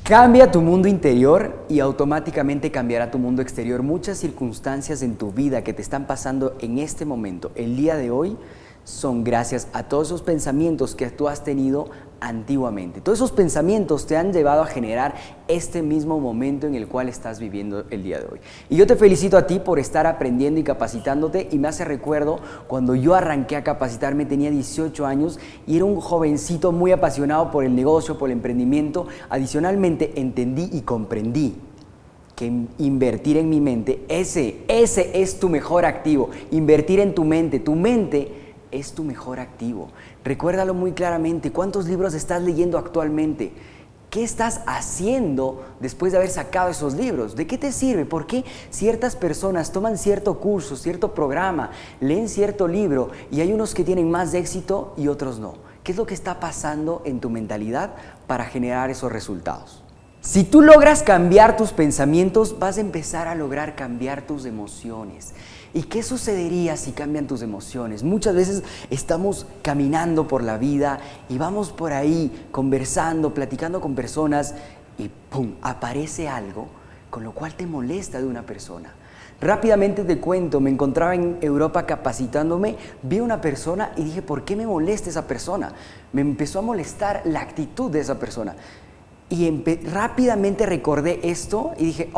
Cambia tu mundo interior y automáticamente cambiará tu mundo exterior. Muchas circunstancias en tu vida que te están pasando en este momento, el día de hoy, son gracias a todos esos pensamientos que tú has tenido antiguamente. Todos esos pensamientos te han llevado a generar este mismo momento en el cual estás viviendo el día de hoy. Y yo te felicito a ti por estar aprendiendo y capacitándote, y me hace recuerdo cuando yo arranqué a capacitarme, tenía 18 años y era un jovencito muy apasionado por el negocio, por el emprendimiento. Adicionalmente entendí y comprendí que invertir en mi mente, ese es tu mejor activo. Invertir en tu mente es tu mejor activo. Recuérdalo muy claramente. ¿Cuántos libros estás leyendo actualmente? ¿Qué estás haciendo después de haber sacado esos libros? ¿De qué te sirve? ¿Por qué ciertas personas toman cierto curso, cierto programa, leen cierto libro y hay unos que tienen más éxito y otros no? ¿Qué es lo que está pasando en tu mentalidad para generar esos resultados? Si tú logras cambiar tus pensamientos, vas a empezar a lograr cambiar tus emociones. ¿Y qué sucedería si cambian tus emociones? Muchas veces estamos caminando por la vida y vamos por ahí conversando, platicando con personas y ¡pum!, aparece algo con lo cual te molesta de una persona. Rápidamente te cuento, me encontraba en Europa capacitándome, vi a una persona y dije, ¿por qué me molesta esa persona? Me empezó a molestar la actitud de esa persona. Y rápidamente recordé esto y dije,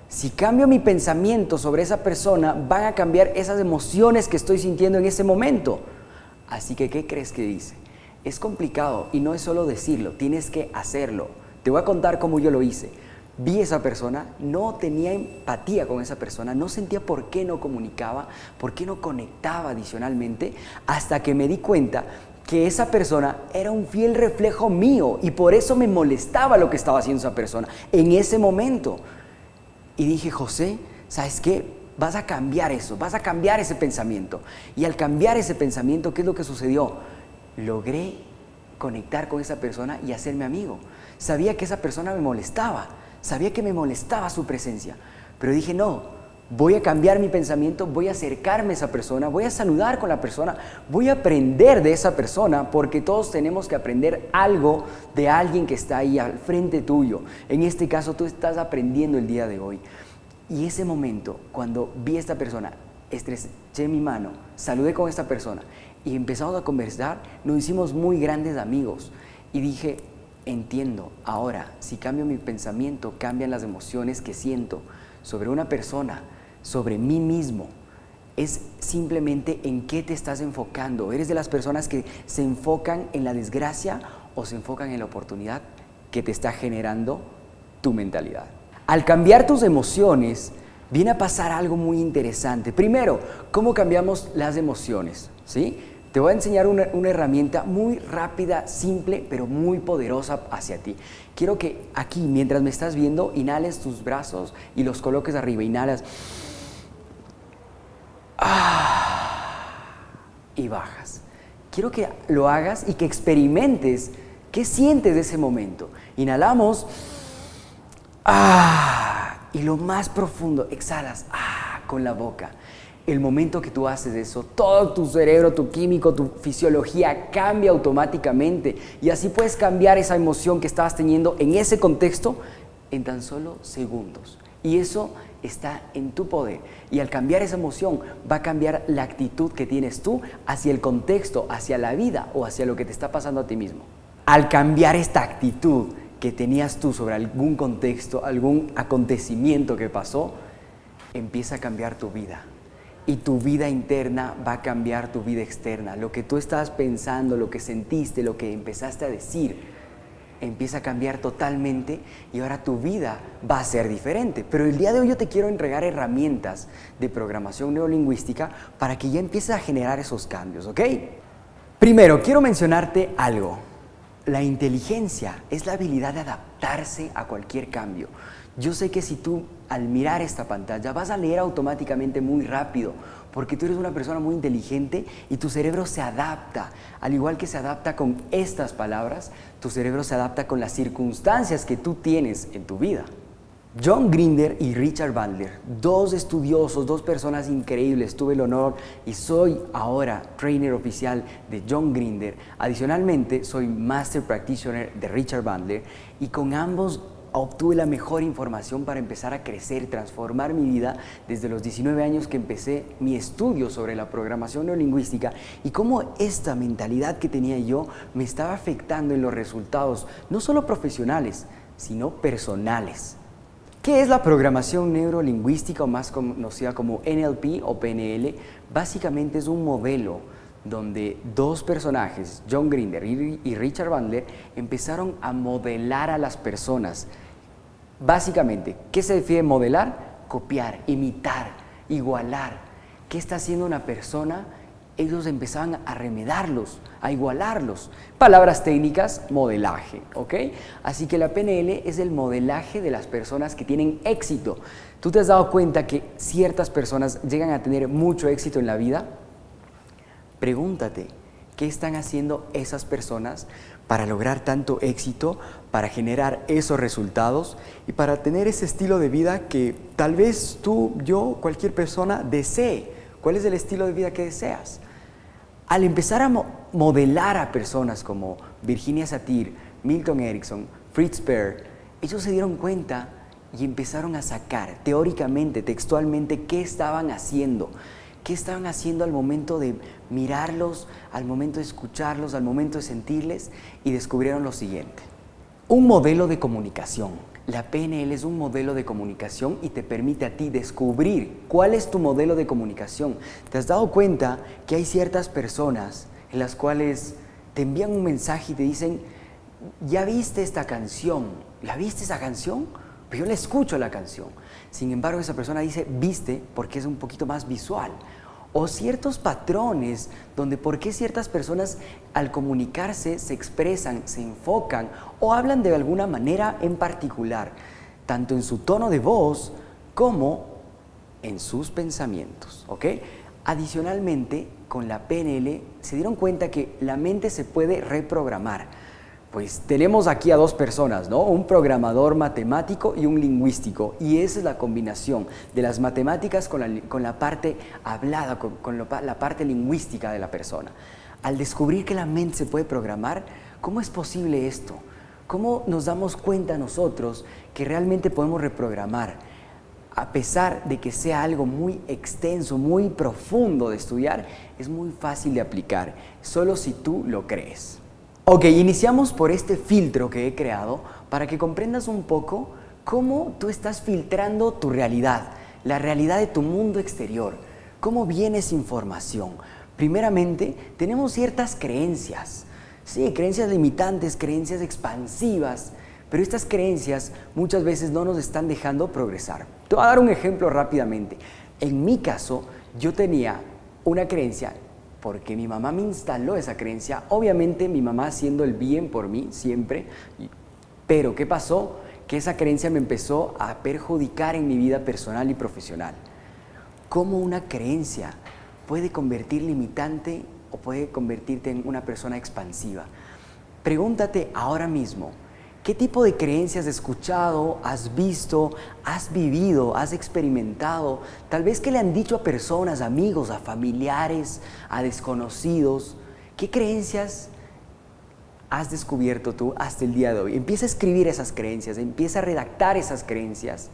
si cambio mi pensamiento sobre esa persona, van a cambiar esas emociones que estoy sintiendo en ese momento. Así que, ¿qué crees que dice? Es complicado y no es solo decirlo, tienes que hacerlo. Te voy a contar cómo yo lo hice. Vi a esa persona, no tenía empatía con esa persona, no sentía por qué no comunicaba, por qué no conectaba adicionalmente, hasta que me di cuenta que esa persona era un fiel reflejo mío y por eso me molestaba lo que estaba haciendo esa persona en ese momento. Y dije, José, ¿sabes qué? Vas a cambiar eso, vas a cambiar ese pensamiento. Y al cambiar ese pensamiento, ¿qué es lo que sucedió? Logré conectar con esa persona y hacerme amigo. Sabía que esa persona me molestaba, sabía que me molestaba su presencia, pero dije, no, voy a cambiar mi pensamiento, voy a acercarme a esa persona, voy a saludar con la persona, voy a aprender de esa persona, porque todos tenemos que aprender algo de alguien que está ahí al frente tuyo. En este caso, tú estás aprendiendo el día de hoy. Y ese momento, cuando vi a esta persona, estreché mi mano, saludé con esta persona y empezamos a conversar, nos hicimos muy grandes amigos. Y dije, entiendo, ahora, si cambio mi pensamiento, cambian las emociones que siento sobre una persona, sobre mí mismo. Es simplemente en qué te estás enfocando. ¿Eres de las personas que se enfocan en la desgracia o se enfocan en la oportunidad que te está generando tu mentalidad? Al cambiar tus emociones, viene a pasar algo muy interesante. Primero, ¿cómo cambiamos las emociones? ¿Sí? Te voy a enseñar una herramienta muy rápida, simple, pero muy poderosa hacia ti. Quiero que aquí, mientras me estás viendo, inhales tus brazos y los coloques arriba. Inhalas. Y bajas. Quiero que lo hagas y que experimentes qué sientes de ese momento. Inhalamos. Y lo más profundo, exhalas con la boca. El momento que tú haces eso, todo tu cerebro, tu químico, tu fisiología cambia automáticamente y así puedes cambiar esa emoción que estabas teniendo en ese contexto en tan solo segundos. Y eso está en tu poder. Y al cambiar esa emoción va a cambiar la actitud que tienes tú hacia el contexto, hacia la vida o hacia lo que te está pasando a ti mismo. Al cambiar esta actitud que tenías tú sobre algún contexto, algún acontecimiento que pasó, empieza a cambiar tu vida. Y tu vida interna va a cambiar tu vida externa. Lo que tú estabas pensando, lo que sentiste, lo que empezaste a decir, empieza a cambiar totalmente y ahora tu vida va a ser diferente. Pero el día de hoy yo te quiero entregar herramientas de programación neurolingüística para que ya empieces a generar esos cambios, ¿ok? Primero, quiero mencionarte algo. La inteligencia es la habilidad de adaptarse a cualquier cambio. Yo sé que si tú al mirar esta pantalla vas a leer automáticamente muy rápido porque tú eres una persona muy inteligente y tu cerebro se adapta. Al igual que se adapta con estas palabras, tu cerebro se adapta con las circunstancias que tú tienes en tu vida. John Grinder y Richard Bandler, dos estudiosos, dos personas increíbles. Tuve el honor y soy ahora trainer oficial de John Grinder. Adicionalmente, soy Master Practitioner de Richard Bandler y con ambos obtuve la mejor información para empezar a crecer, transformar mi vida desde los 19 años que empecé mi estudio sobre la programación neurolingüística y cómo esta mentalidad que tenía yo me estaba afectando en los resultados, no solo profesionales, sino personales. ¿Qué es la programación neurolingüística o más conocida como NLP o PNL? Básicamente es un modelo donde dos personajes, John Grinder y Richard Bandler, empezaron a modelar a las personas. Básicamente, ¿qué se define modelar? Copiar, imitar, igualar. ¿Qué está haciendo una persona? Ellos empezaban a remedarlos, a igualarlos. Palabras técnicas, modelaje, ¿ok? Así que la PNL es el modelaje de las personas que tienen éxito. ¿Tú te has dado cuenta que ciertas personas llegan a tener mucho éxito en la vida? Pregúntate, ¿qué están haciendo esas personas para lograr tanto éxito, para generar esos resultados y para tener ese estilo de vida que tal vez tú, yo, cualquier persona desee? ¿Cuál es el estilo de vida que deseas? Al empezar a modelar a personas como Virginia Satir, Milton Erickson, Fritz Perls, ellos se dieron cuenta y empezaron a sacar teóricamente, textualmente, qué estaban haciendo. ¿Qué estaban haciendo al momento de mirarlos, al momento de escucharlos, al momento de sentirles? Y descubrieron lo siguiente. Un modelo de comunicación. La PNL es un modelo de comunicación y te permite a ti descubrir cuál es tu modelo de comunicación. ¿Te has dado cuenta que hay ciertas personas en las cuales te envían un mensaje y te dicen, ¿ya viste esta canción? ¿La viste esa canción? Pero yo le escucho la canción. Sin embargo, esa persona dice, viste, porque es un poquito más visual. O ciertos patrones donde por qué ciertas personas al comunicarse se expresan, se enfocan o hablan de alguna manera en particular, tanto en su tono de voz como en sus pensamientos, ¿ok? Adicionalmente, con la PNL se dieron cuenta que la mente se puede reprogramar. Pues tenemos aquí a dos personas, ¿no? Un programador matemático y un lingüístico. Y esa es la combinación de las matemáticas con la parte hablada, con la parte lingüística de la persona. Al descubrir que la mente se puede programar, ¿cómo es posible esto? ¿Cómo nos damos cuenta nosotros que realmente podemos reprogramar? A pesar de que sea algo muy extenso, muy profundo de estudiar, es muy fácil de aplicar, solo si tú lo crees. Ok, iniciamos por este filtro que he creado para que comprendas un poco cómo tú estás filtrando tu realidad, la realidad de tu mundo exterior, cómo viene esa información. Primeramente, tenemos ciertas creencias, sí, creencias limitantes, creencias expansivas, pero estas creencias muchas veces no nos están dejando progresar. Te voy a dar un ejemplo rápidamente. En mi caso, yo tenía una creencia porque mi mamá me instaló esa creencia, obviamente mi mamá haciendo el bien por mí siempre, pero ¿qué pasó? Que esa creencia me empezó a perjudicar en mi vida personal y profesional. ¿Cómo una creencia puede convertir limitante o puede convertirte en una persona expansiva? Pregúntate ahora mismo, ¿qué tipo de creencias has escuchado, has visto, has vivido, has experimentado? Tal vez que le han dicho a personas, amigos, a familiares, a desconocidos. ¿Qué creencias has descubierto tú hasta el día de hoy? Empieza a escribir esas creencias, empieza a redactar esas creencias.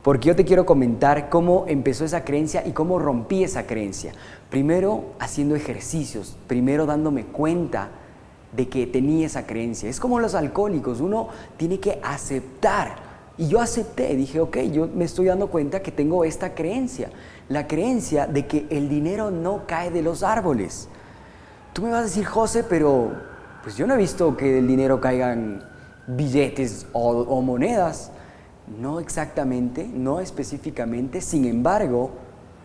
Porque yo te quiero comentar cómo empezó esa creencia y cómo rompí esa creencia. Primero haciendo ejercicios, primero dándome cuenta de que tenía esa creencia. Es como los alcohólicos, uno tiene que aceptar. Y yo acepté, dije, ok, yo me estoy dando cuenta que tengo esta creencia. La creencia de que el dinero no cae de los árboles. Tú me vas a decir, José, pero pues yo no he visto que del dinero caigan billetes o monedas. No exactamente, no específicamente, sin embargo,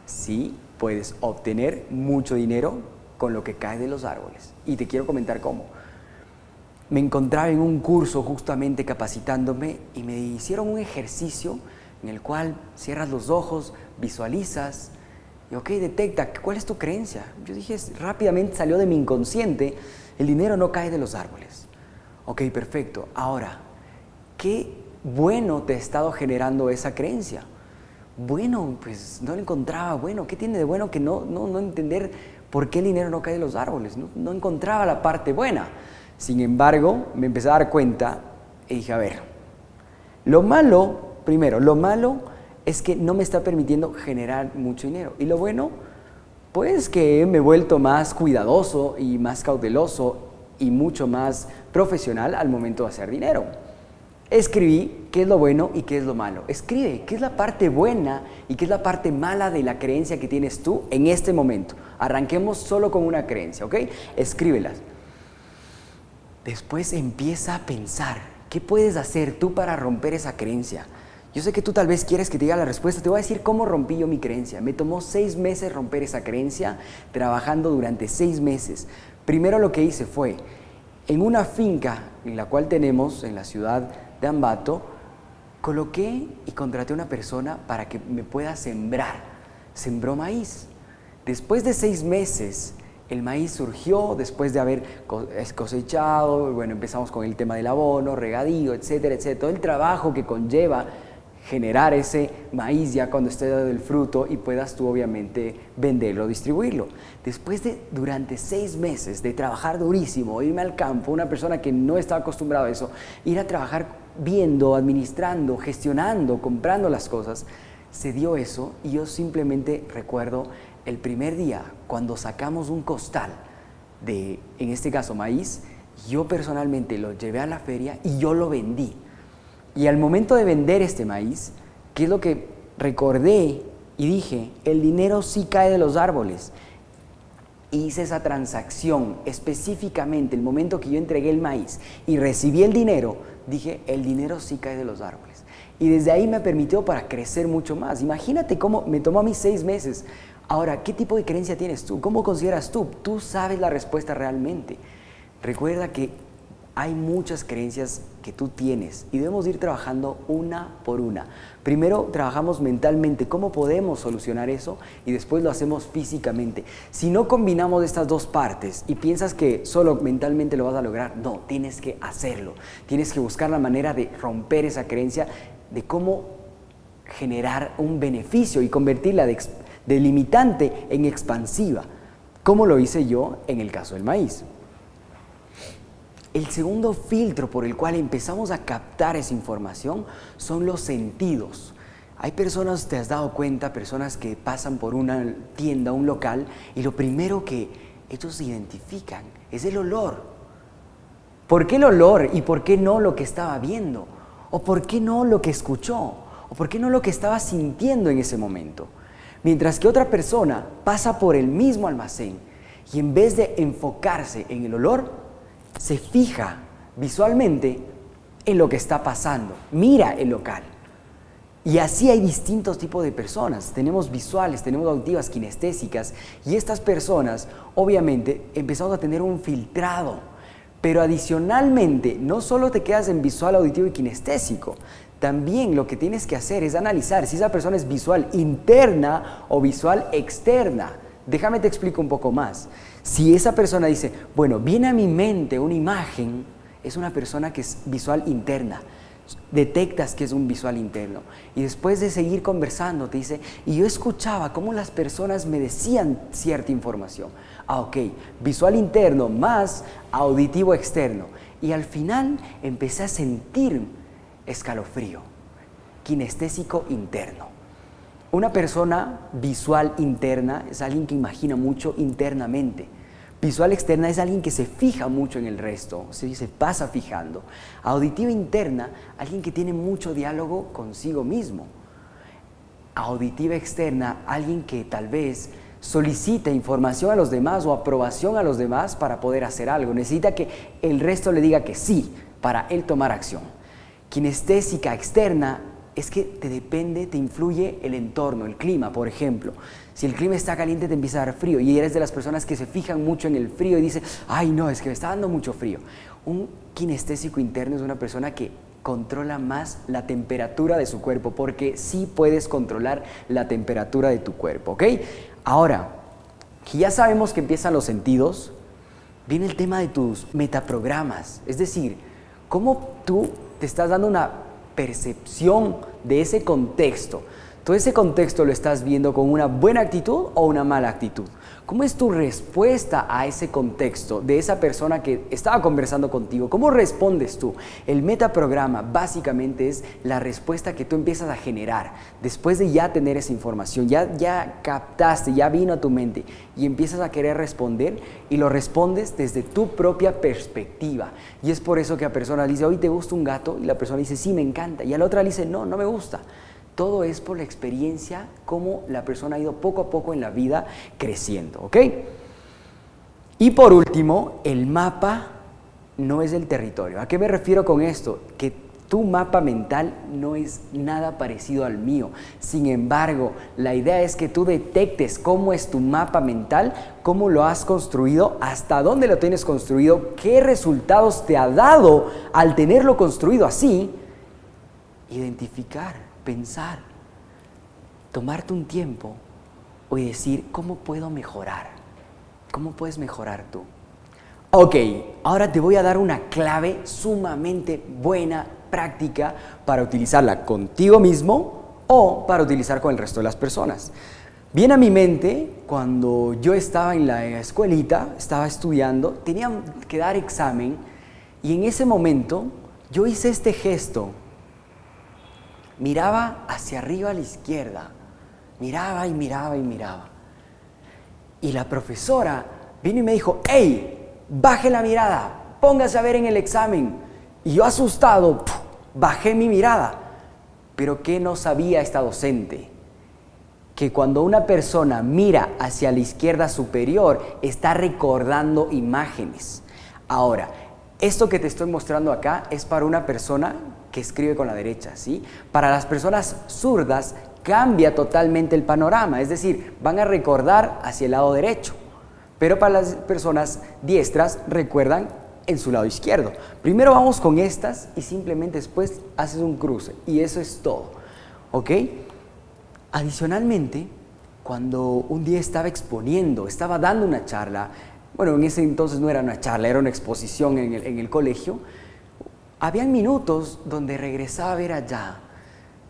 sí puedes obtener mucho dinero con lo que cae de los árboles. Y te quiero comentar cómo. Me encontraba en un curso justamente capacitándome y me hicieron un ejercicio en el cual cierras los ojos, visualizas y ok, detecta, ¿cuál es tu creencia? Yo dije, rápidamente salió de mi inconsciente, el dinero no cae de los árboles. Ok, perfecto. Ahora, ¿qué bueno te ha estado generando esa creencia? Bueno, pues no lo encontraba bueno. ¿Qué tiene de bueno que no entender por qué el dinero no cae de los árboles? No encontraba la parte buena. Sin embargo, me empecé a dar cuenta y dije, a ver, lo malo es que no me está permitiendo generar mucho dinero. Y lo bueno, pues que me he vuelto más cuidadoso y más cauteloso y mucho más profesional al momento de hacer dinero. Escribí qué es lo bueno y qué es lo malo. Escribe qué es la parte buena y qué es la parte mala de la creencia que tienes tú en este momento. Arranquemos solo con una creencia, ¿ok? Escríbelas. Después empieza a pensar, ¿qué puedes hacer tú para romper esa creencia? Yo sé que tú tal vez quieres que te diga la respuesta. Te voy a decir cómo rompí yo mi creencia. Me tomó 6 meses romper esa creencia, trabajando durante 6 meses. Primero lo que hice fue, en una finca en la cual tenemos en la ciudad de Ambato, coloqué y contraté a una persona para que me pueda sembrar. Sembró maíz. Después de 6 meses, el maíz surgió después de haber cosechado. Bueno, empezamos con el tema del abono, regadío, etcétera, etcétera. Todo el trabajo que conlleva generar ese maíz ya cuando esté dado el fruto y puedas tú obviamente venderlo, distribuirlo. Después de durante 6 meses de trabajar durísimo, irme al campo, una persona que no estaba acostumbrada a eso, ir a trabajar viendo, administrando, gestionando, comprando las cosas, se dio eso. Y yo simplemente recuerdo el primer día cuando sacamos un costal de, en este caso, maíz. Yo personalmente lo llevé a la feria y yo lo vendí. Y al momento de vender este maíz, ¿qué es lo que recordé? Y dije, el dinero sí cae de los árboles. Hice esa transacción específicamente el momento que yo entregué el maíz y recibí el dinero. Dije, el dinero sí cae de los árboles. Y desde ahí me permitió para crecer mucho más. Imagínate cómo me tomó a mí 6 meses. Ahora, ¿qué tipo de creencia tienes tú? ¿Cómo consideras tú? Tú sabes la respuesta realmente. Recuerda que hay muchas creencias que tú tienes y debemos ir trabajando una por una. Primero trabajamos mentalmente cómo podemos solucionar eso y después lo hacemos físicamente. Si no combinamos estas dos partes y piensas que solo mentalmente lo vas a lograr, no, tienes que hacerlo. Tienes que buscar la manera de romper esa creencia, de cómo generar un beneficio y convertirla de limitante en expansiva, como lo hice yo en el caso del maíz. El segundo filtro por el cual empezamos a captar esa información son los sentidos. Hay personas, te has dado cuenta, personas que pasan por una tienda, un local, y lo primero que ellos identifican es el olor. ¿Por qué el olor y por qué no lo que estaba viendo? ¿O por qué no lo que escuchó? ¿O por qué no lo que estaba sintiendo en ese momento? Mientras que otra persona pasa por el mismo almacén y en vez de enfocarse en el olor, se fija visualmente en lo que está pasando, mira el local. Y así hay distintos tipos de personas. Tenemos visuales, tenemos auditivas, kinestésicas, y estas personas obviamente empezamos a tener un filtrado. Pero adicionalmente, no solo te quedas en visual, auditivo y kinestésico, también lo que tienes que hacer es analizar si esa persona es visual interna o visual externa. Déjame te explico un poco más. Si esa persona dice, bueno, viene a mi mente una imagen, es una persona que es visual interna. Detectas que es un visual interno. Y después de seguir conversando, te dice, y yo escuchaba cómo las personas me decían cierta información. Ah, ok, visual interno más auditivo externo. Y al final empecé a sentir escalofrío, kinestésico interno. Una persona visual interna es alguien que imagina mucho internamente. Visual externa es alguien que se fija mucho en el resto, se pasa fijando. Auditiva interna, alguien que tiene mucho diálogo consigo mismo. Auditiva externa, alguien que tal vez solicita información a los demás o aprobación a los demás para poder hacer algo. Necesita que el resto le diga que sí para él tomar acción. Kinestésica externa es que te depende, te influye el entorno, el clima, por ejemplo. Si el clima está caliente te empieza a dar frío y eres de las personas que se fijan mucho en el frío y dice, ay no, es que me está dando mucho frío. Un kinestésico interno es una persona que controla más la temperatura de su cuerpo, porque sí puedes controlar la temperatura de tu cuerpo, ¿ok? Ahora, que ya sabemos que empiezan los sentidos, viene el tema de tus metaprogramas, es decir, cómo tú te estás dando una percepción de ese contexto. Todo ese contexto lo estás viendo con una buena actitud o una mala actitud. ¿Cómo es tu respuesta a ese contexto de esa persona que estaba conversando contigo? ¿Cómo respondes tú? El metaprograma básicamente es la respuesta que tú empiezas a generar después de ya tener esa información, ya captaste, ya vino a tu mente y empiezas a querer responder y lo respondes desde tu propia perspectiva. Y es por eso que a persona le dice, ¿hoy te gusta un gato? Y la persona dice, sí, me encanta. Y a la otra le dice, no, no me gusta. Todo es por la experiencia, cómo la persona ha ido poco a poco en la vida creciendo, ¿ok? Y por último, el mapa no es el territorio. ¿A qué me refiero con esto? Que tu mapa mental no es nada parecido al mío. Sin embargo, la idea es que tú detectes cómo es tu mapa mental, cómo lo has construido, hasta dónde lo tienes construido, qué resultados te ha dado al tenerlo construido así. Identificar. Pensar, tomarte un tiempo y decir, ¿cómo puedo mejorar? ¿Cómo puedes mejorar tú? Ok, ahora te voy a dar una clave sumamente buena, práctica, para utilizarla contigo mismo o para utilizar con el resto de las personas. Viene a mi mente cuando yo estaba en la escuelita, estaba estudiando, tenía que dar examen y en ese momento yo hice este gesto. Miraba hacia arriba a la izquierda, miraba y miraba y miraba. Y la profesora vino y me dijo, ¡hey! Baje la mirada, póngase a ver en el examen. Y yo asustado, bajé mi mirada. Pero ¿qué no sabía esta docente? Que cuando una persona mira hacia la izquierda superior, está recordando imágenes. Ahora, esto que te estoy mostrando acá es para una persona que escribe con la derecha, ¿sí? Para las personas zurdas cambia totalmente el panorama, es decir, van a recordar hacia el lado derecho, pero para las personas diestras recuerdan en su lado izquierdo. Primero vamos con estas y simplemente después haces un cruce y eso es todo, ¿ok? Adicionalmente, cuando un día estaba exponiendo, estaba dando una charla, bueno, en ese entonces no era una charla, era una exposición en el colegio. Habían minutos donde regresaba a ver allá,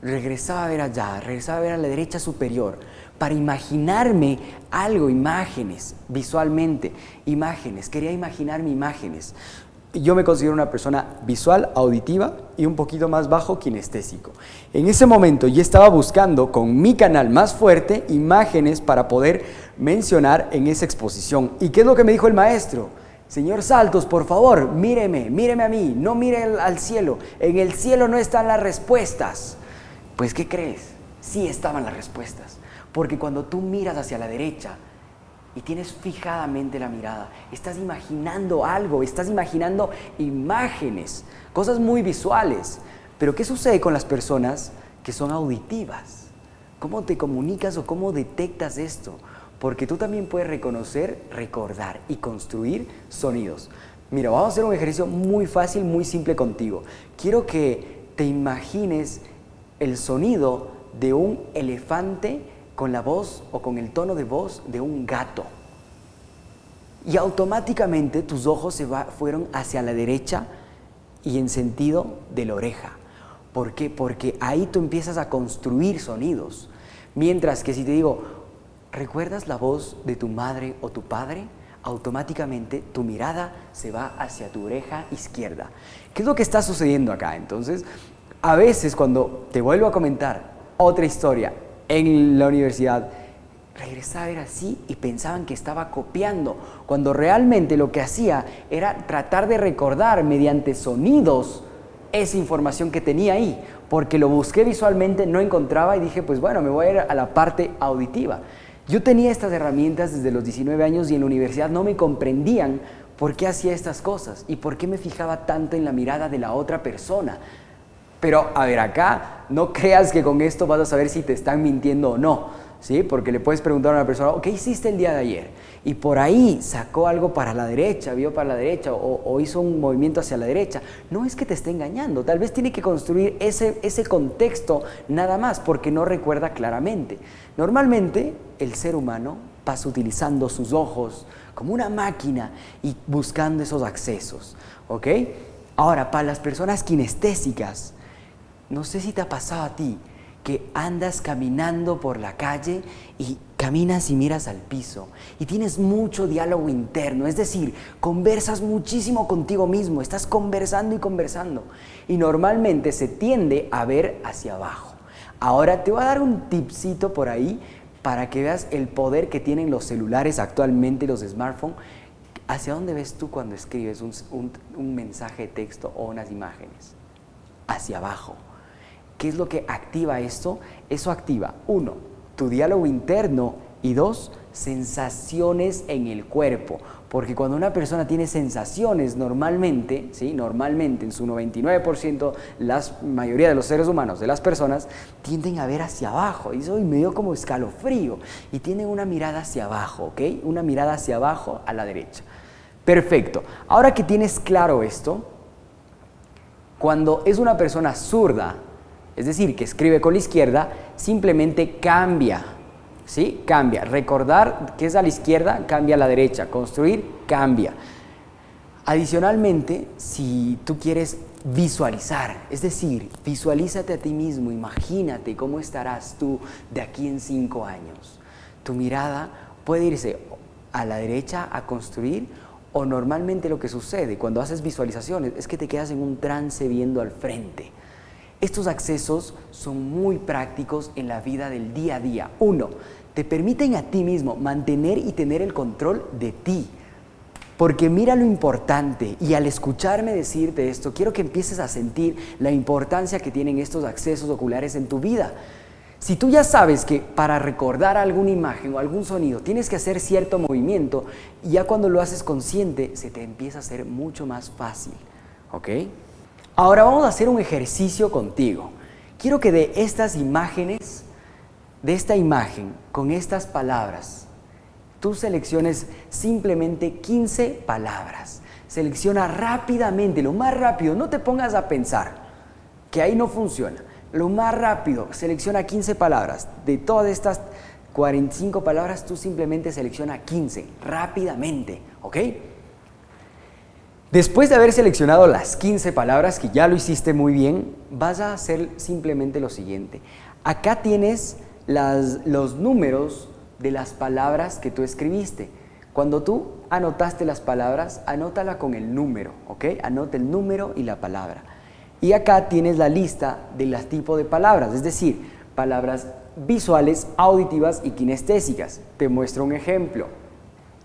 regresaba a ver a la derecha superior para imaginarme algo, imágenes, visualmente, imágenes, quería imaginarme imágenes. Yo me considero una persona visual, auditiva y un poquito más bajo kinestésico. En ese momento yo estaba buscando con mi canal más fuerte imágenes para poder mencionar en esa exposición. ¿Y qué es lo que me dijo el maestro? Señor Saltos, por favor, míreme a mí, no mire al cielo. En el cielo no están las respuestas. Pues, ¿qué crees? Sí estaban las respuestas. Porque cuando tú miras hacia la derecha y tienes fijadamente la mirada, estás imaginando algo, estás imaginando imágenes, cosas muy visuales. Pero ¿qué sucede con las personas que son auditivas? ¿Cómo te comunicas o cómo detectas esto? Porque tú también puedes reconocer, recordar y construir sonidos. Mira, vamos a hacer un ejercicio muy fácil, muy simple contigo. Quiero que te imagines el sonido de un elefante con la voz o con el tono de voz de un gato. Y automáticamente tus ojos fueron hacia la derecha y en sentido de la oreja. ¿Por qué? Porque ahí tú empiezas a construir sonidos. Mientras que si te digo, ¿recuerdas la voz de tu madre o tu padre? Automáticamente tu mirada se va hacia tu oreja izquierda. ¿Qué es lo que está sucediendo acá? Entonces, a veces cuando te vuelvo a comentar otra historia en la universidad, regresaba a ver así y pensaban que estaba copiando, cuando realmente lo que hacía era tratar de recordar mediante sonidos esa información que tenía ahí, porque lo busqué visualmente, no encontraba y dije, pues bueno, me voy a ir a la parte auditiva. Yo tenía estas herramientas desde los 19 años y en la universidad no me comprendían por qué hacía estas cosas y por qué me fijaba tanto en la mirada de la otra persona. Pero, a ver, acá no creas que con esto vas a saber si te están mintiendo o no, ¿sí? Porque le puedes preguntar a una persona, ¿qué hiciste el día de ayer? Y por ahí sacó algo para la derecha, vio para la derecha o hizo un movimiento hacia la derecha. No es que te esté engañando, tal vez tiene que construir ese contexto nada más porque no recuerda claramente. Normalmente el ser humano pasa utilizando sus ojos como una máquina y buscando esos accesos, ¿ok? Ahora, para las personas kinestésicas, No sé si te ha pasado a ti que andas caminando por la calle y caminas y miras al piso y tienes mucho diálogo interno, es decir, conversas muchísimo contigo mismo, estás conversando y conversando y normalmente se tiende a ver hacia abajo. Ahora te voy a dar un tipcito por ahí para que veas el poder que tienen los celulares actualmente, los smartphones. ¿Hacia dónde ves tú cuando escribes un mensaje de texto o unas imágenes? Hacia abajo. ¿Qué es lo que activa esto? Eso activa, 1, tu diálogo interno y 2, sensaciones en el cuerpo. Porque cuando una persona tiene sensaciones normalmente, ¿sí? Normalmente en su 99%, la mayoría de los seres humanos, de las personas, tienden a ver hacia abajo. Y eso me dio como escalofrío. Y tienen una mirada hacia abajo, ¿ok? Una mirada hacia abajo a la derecha. Perfecto. Ahora que tienes claro esto, cuando es una persona zurda, es decir, que escribe con la izquierda, simplemente cambia, ¿sí? Cambia. Recordar que es a la izquierda, cambia a la derecha. Construir, cambia. Adicionalmente, si tú quieres visualizar, es decir, visualízate a ti mismo, imagínate cómo estarás tú de aquí en 5 años. Tu mirada puede irse a la derecha a construir, o normalmente lo que sucede cuando haces visualizaciones es que te quedas en un trance viendo al frente. Estos accesos son muy prácticos en la vida del día a día. 1, te permiten a ti mismo mantener y tener el control de ti. Porque mira lo importante, y al escucharme decirte esto, quiero que empieces a sentir la importancia que tienen estos accesos oculares en tu vida. Si tú ya sabes que para recordar alguna imagen o algún sonido tienes que hacer cierto movimiento, ya cuando lo haces consciente se te empieza a hacer mucho más fácil, ¿ok? Ahora vamos a hacer un ejercicio contigo. Quiero que de estas imágenes, de esta imagen con estas palabras, tú selecciones simplemente 15 palabras. Selecciona rápidamente, lo más rápido, no te pongas a pensar, que ahí no funciona. Lo más rápido, selecciona 15 palabras. De todas estas 45 palabras, tú simplemente selecciona 15, rápidamente, ¿ok? Después de haber seleccionado las 15 palabras, que ya lo hiciste muy bien, vas a hacer simplemente lo siguiente. Acá tienes los números de las palabras que tú escribiste. Cuando tú anotaste las palabras, anótala con el número, ¿ok? Anota el número y la palabra. Y acá tienes la lista de los tipos de palabras, es decir, palabras visuales, auditivas y kinestésicas. Te muestro un ejemplo.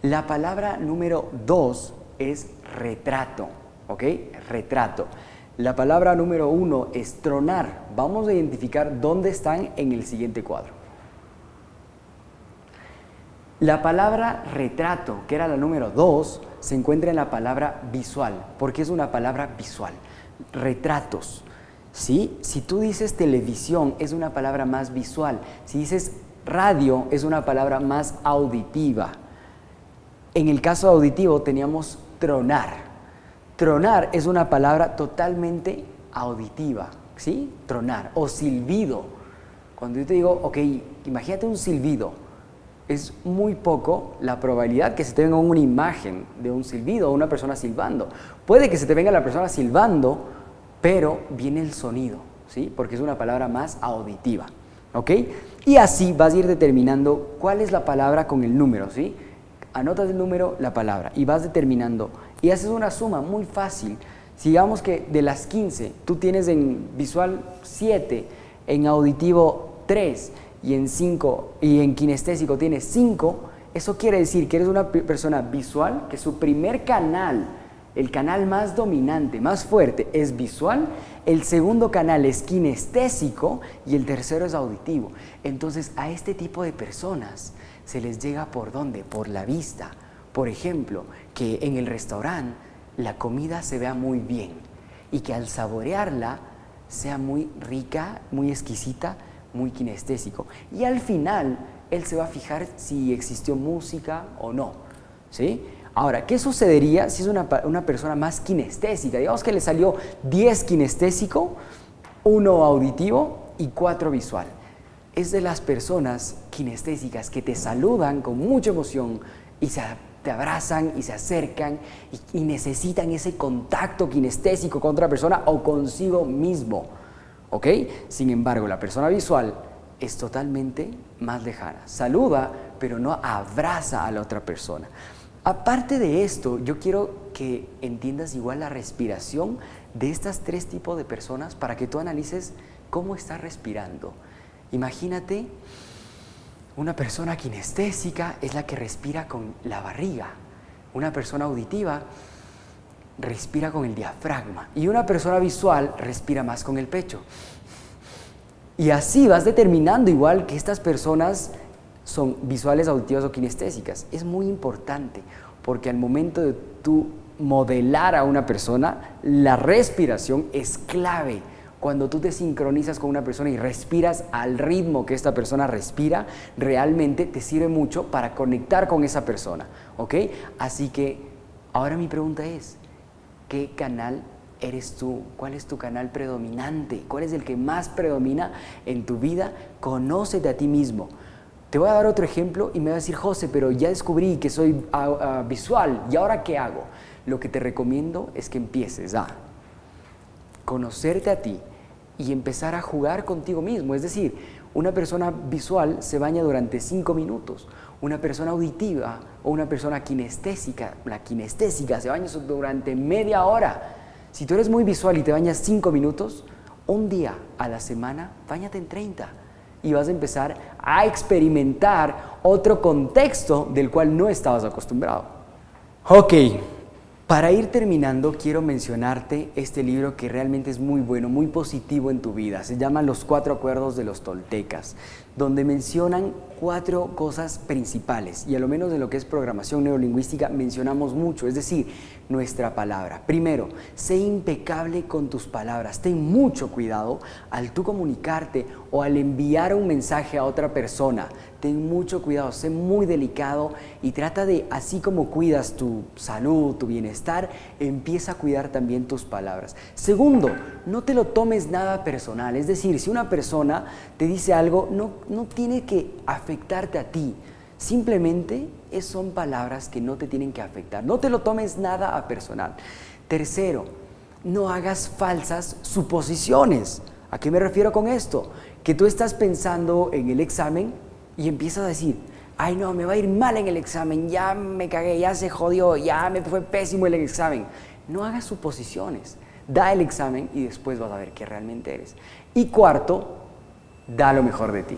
La palabra número 2 es retrato, ¿ok? Retrato. La palabra número 1 es tronar. Vamos a identificar dónde están en el siguiente cuadro. La palabra retrato, que era la número 2, se encuentra en la palabra visual, porque es una palabra visual. Retratos, ¿sí? Si tú dices televisión, es una palabra más visual. Si dices radio, es una palabra más auditiva. En el caso auditivo teníamos tronar. Tronar es una palabra totalmente auditiva, ¿sí? Tronar. O silbido. Cuando yo te digo, ok, imagínate un silbido. Es muy poco la probabilidad que se te venga una imagen de un silbido o una persona silbando. Puede que se te venga la persona silbando, pero viene el sonido, ¿sí? Porque es una palabra más auditiva, ¿ok? Y así vas a ir determinando cuál es la palabra con el número, ¿sí? Anotas el número, la palabra, y vas determinando. Y haces una suma muy fácil. Si digamos que de las 15, tú tienes en visual 7, en auditivo 3, y en kinestésico tienes 5, eso quiere decir que eres una persona visual, que su primer canal, el canal más dominante, más fuerte, es visual, el segundo canal es kinestésico y el tercero es auditivo. Entonces a este tipo de personas se les llega ¿por dónde? Por la vista. Por ejemplo, que en el restaurante la comida se vea muy bien y que al saborearla sea muy rica, muy exquisita, muy kinestésico. Y al final, él se va a fijar si existió música o no, ¿sí? Ahora, ¿qué sucedería si es una persona más kinestésica? Digamos que le salió 10 kinestésico, 1 auditivo y 4 visual. Es de las personas kinestésicas que te saludan con mucha emoción y te abrazan y se acercan y necesitan ese contacto kinestésico con otra persona o consigo mismo. ¿ok? Sin embargo, la persona visual es totalmente más lejana. Saluda, pero no abraza a la otra persona. Aparte de esto, yo quiero que entiendas igual la respiración de estas tres tipos de personas para que tú analices cómo estás respirando. Imagínate, una persona kinestésica es la que respira con la barriga. Una persona auditiva respira con el diafragma. Y una persona visual respira más con el pecho. Y así vas determinando igual que estas personas son visuales, auditivas o kinestésicas. Es muy importante porque al momento de tú modelar a una persona, la respiración es clave. Cuando tú te sincronizas con una persona y respiras al ritmo que esta persona respira, realmente te sirve mucho para conectar con esa persona, ¿ok? Así que ahora mi pregunta es, ¿qué canal eres tú? ¿Cuál es tu canal predominante? ¿Cuál es el que más predomina en tu vida? Conócete a ti mismo. Te voy a dar otro ejemplo y me va a decir, José, pero ya descubrí que soy visual, ¿y ahora qué hago? Lo que te recomiendo es que empieces a conocerte a ti y empezar a jugar contigo mismo. Es decir, una persona visual se baña durante 5 minutos, una persona auditiva o una persona kinestésica, la kinestésica se baña durante media hora. Si tú eres muy visual y te bañas 5 minutos, un día a la semana, báñate en 30 y vas a empezar a experimentar otro contexto del cual no estabas acostumbrado. Ok. Para ir terminando, quiero mencionarte este libro que realmente es muy bueno, muy positivo en tu vida. Se llama Los 4 Acuerdos de los Toltecas, donde mencionan 4 cosas principales. Y a lo menos en lo que es programación neurolingüística mencionamos mucho, es decir, nuestra palabra. Primero, sé impecable con tus palabras. Ten mucho cuidado al tú comunicarte o al enviar un mensaje a otra persona. Ten mucho cuidado, sé muy delicado y trata de, así como cuidas tu salud, tu bienestar, empieza a cuidar también tus palabras. Segundo, no te lo tomes nada personal. Es decir, si una persona te dice algo, no tiene que afectarte a ti. Simplemente son palabras que no te tienen que afectar. No te lo tomes nada a personal. Tercero, no hagas falsas suposiciones. ¿A qué me refiero con esto? Que tú estás pensando en el examen y empiezas a decir, ay no, me va a ir mal en el examen, ya me cagué, ya se jodió, ya me fue pésimo el examen. No hagas suposiciones, da el examen y después vas a ver qué realmente eres. Y cuarto, da lo mejor de ti.